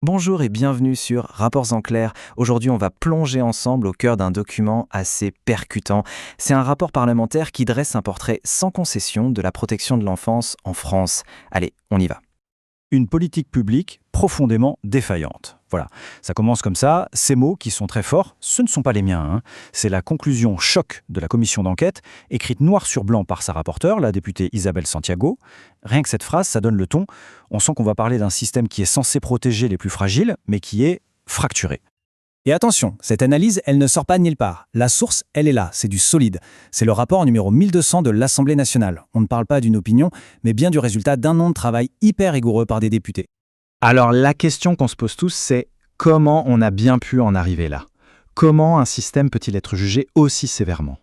Bonjour et bienvenue sur Rapports en clair. Aujourd'hui, on va plonger ensemble au cœur d'un document assez percutant. C'est un rapport parlementaire qui dresse un portrait sans concession de la protection de l'enfance en France. Allez, on y va. Une politique publique profondément défaillante. Voilà, ça commence comme ça. Ces mots, qui sont très forts, ce ne sont pas les miens, hein. C'est la conclusion choc de la commission d'enquête, écrite noir sur blanc par sa rapporteure, la députée Isabelle Santiago. Rien que cette phrase, ça donne le ton. On sent qu'on va parler d'un système qui est censé protéger les plus fragiles, mais qui est fracturé. Et attention, cette analyse, elle ne sort pas de nulle part. La source, elle est là, c'est du solide. C'est le rapport numéro 1200 de l'Assemblée nationale. On ne parle pas d'une opinion, mais bien du résultat d'un an de travail hyper rigoureux par des députés. Alors la question qu'on se pose tous, c'est comment on a bien pu en arriver là? Comment un système peut-il être jugé aussi sévèrement?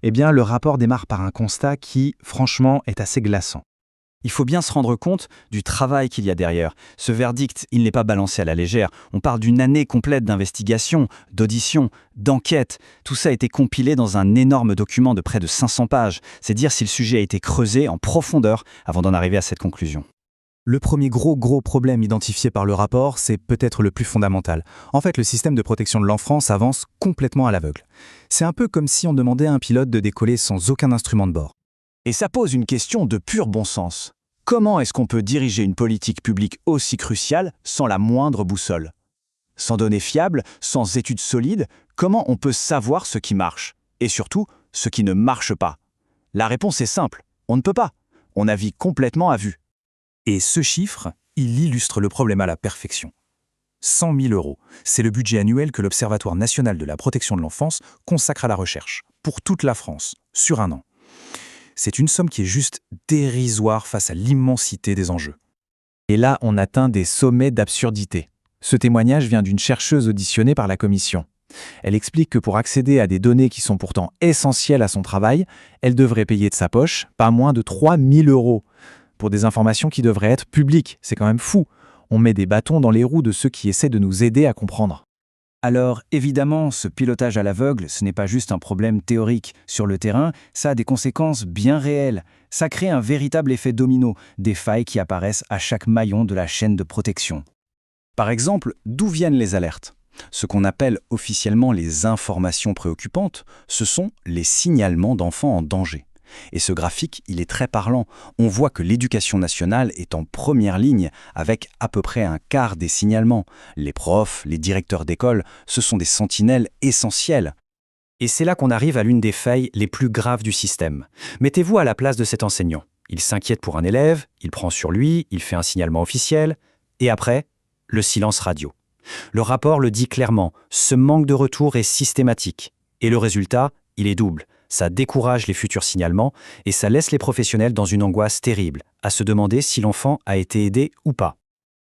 Eh bien, le rapport démarre par un constat qui, franchement, est assez glaçant. Il faut bien se rendre compte du travail qu'il y a derrière. Ce verdict, il n'est pas balancé à la légère. On parle d'une année complète d'investigation, d'audition, d'enquête. Tout ça a été compilé dans un énorme document de près de 500 pages. C'est dire si le sujet a été creusé en profondeur avant d'en arriver à cette conclusion. Le premier gros problème identifié par le rapport, c'est peut-être le plus fondamental. En fait, le système de protection de l'enfance avance complètement à l'aveugle. C'est un peu comme si on demandait à un pilote de décoller sans aucun instrument de bord. Et ça pose une question de pur bon sens. Comment est-ce qu'on peut diriger une politique publique aussi cruciale sans la moindre boussole? Sans données fiables, sans études solides, comment on peut savoir ce qui marche? Et surtout, ce qui ne marche pas? La réponse est simple, on ne peut pas. On navigue complètement à vue. Et ce chiffre, il illustre le problème à la perfection. 100 000 €, c'est le budget annuel que l'Observatoire national de la protection de l'enfance consacre à la recherche, pour toute la France, sur un an. C'est une somme qui est juste dérisoire face à l'immensité des enjeux. Et là, on atteint des sommets d'absurdité. Ce témoignage vient d'une chercheuse auditionnée par la commission. Elle explique que pour accéder à des données qui sont pourtant essentielles à son travail, elle devrait payer de sa poche pas moins de 3 000 € pour des informations qui devraient être publiques. C'est quand même fou. On met des bâtons dans les roues de ceux qui essaient de nous aider à comprendre. Alors, évidemment, ce pilotage à l'aveugle, ce n'est pas juste un problème théorique. Sur le terrain, ça a des conséquences bien réelles. Ça crée un véritable effet domino, des failles qui apparaissent à chaque maillon de la chaîne de protection. Par exemple, d'où viennent les alertes? Ce qu'on appelle officiellement les informations préoccupantes, ce sont les signalements d'enfants en danger. Et ce graphique, il est très parlant. On voit que l'éducation nationale est en première ligne avec à peu près un quart des signalements. Les profs, les directeurs d'école, ce sont des sentinelles essentielles. Et c'est là qu'on arrive à l'une des failles les plus graves du système. Mettez-vous à la place de cet enseignant. Il s'inquiète pour un élève, il prend sur lui, il fait un signalement officiel, et après, le silence radio. Le rapport le dit clairement, ce manque de retour est systématique. Et le résultat, il est double. Ça décourage les futurs signalements et ça laisse les professionnels dans une angoisse terrible, à se demander si l'enfant a été aidé ou pas.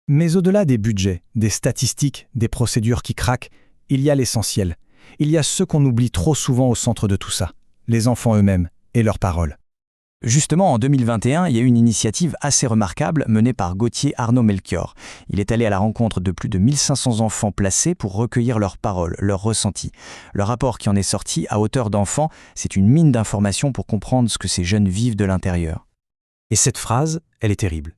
Mais au-delà des budgets, des statistiques, des procédures qui craquent, il y a l'essentiel. Il y a ceux qu'on oublie trop souvent au centre de tout ça, les enfants eux-mêmes et leurs paroles. Justement, en 2021, il y a eu une initiative assez remarquable menée par Gauthier Arnaud-Melchior. Il est allé à la rencontre de plus de 1500 enfants placés pour recueillir leurs paroles, leurs ressentis. Le rapport qui en est sorti, à hauteur d'enfant, c'est une mine d'informations pour comprendre ce que ces jeunes vivent de l'intérieur. Et cette phrase, elle est terrible.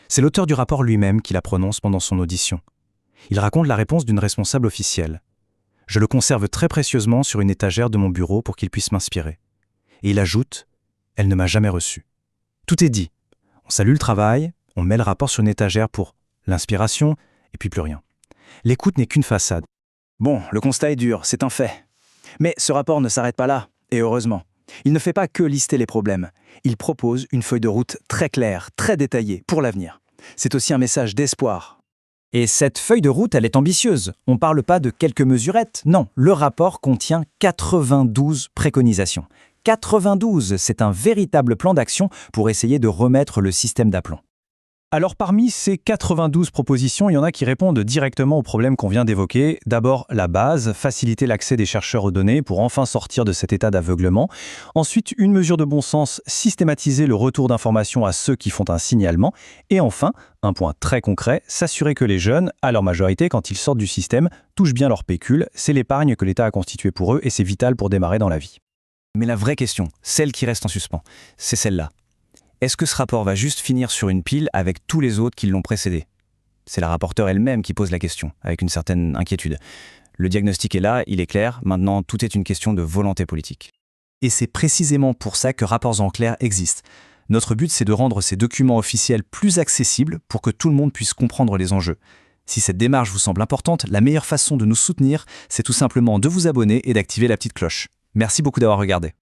C'est l'auteur du rapport lui-même qui la prononce pendant son audition. Il raconte la réponse d'une responsable officielle. Je le conserve très précieusement sur une étagère de mon bureau pour qu'il puisse m'inspirer. Et il ajoute: elle ne m'a jamais reçu. Tout est dit. On salue le travail, on met le rapport sur une étagère pour l'inspiration, et puis plus rien. L'écoute n'est qu'une façade. Bon, le constat est dur, c'est un fait. Mais ce rapport ne s'arrête pas là, et heureusement. Il ne fait pas que lister les problèmes. Il propose une feuille de route très claire, très détaillée pour l'avenir. C'est aussi un message d'espoir. Et cette feuille de route, elle est ambitieuse. On ne parle pas de quelques mesurettes. Non, le rapport contient 92 préconisations. 92, c'est un véritable plan d'action pour essayer de remettre le système d'aplomb. Alors parmi ces 92 propositions, il y en a qui répondent directement aux problèmes qu'on vient d'évoquer. D'abord la base, faciliter l'accès des chercheurs aux données pour enfin sortir de cet état d'aveuglement. Ensuite, une mesure de bon sens, systématiser le retour d'informations à ceux qui font un signalement. Et enfin, un point très concret, s'assurer que les jeunes, à leur majorité, quand ils sortent du système, touchent bien leur pécule. C'est l'épargne que l'État a constituée pour eux et c'est vital pour démarrer dans la vie. Mais la vraie question, celle qui reste en suspens, c'est celle-là. Est-ce que ce rapport va juste finir sur une pile avec tous les autres qui l'ont précédé? C'est la rapporteure elle-même qui pose la question, avec une certaine inquiétude. Le diagnostic est là, il est clair, maintenant tout est une question de volonté politique. Et c'est précisément pour ça que Rapports en clair existe. Notre but, c'est de rendre ces documents officiels plus accessibles pour que tout le monde puisse comprendre les enjeux. Si cette démarche vous semble importante, la meilleure façon de nous soutenir, c'est tout simplement de vous abonner et d'activer la petite cloche. Merci beaucoup d'avoir regardé.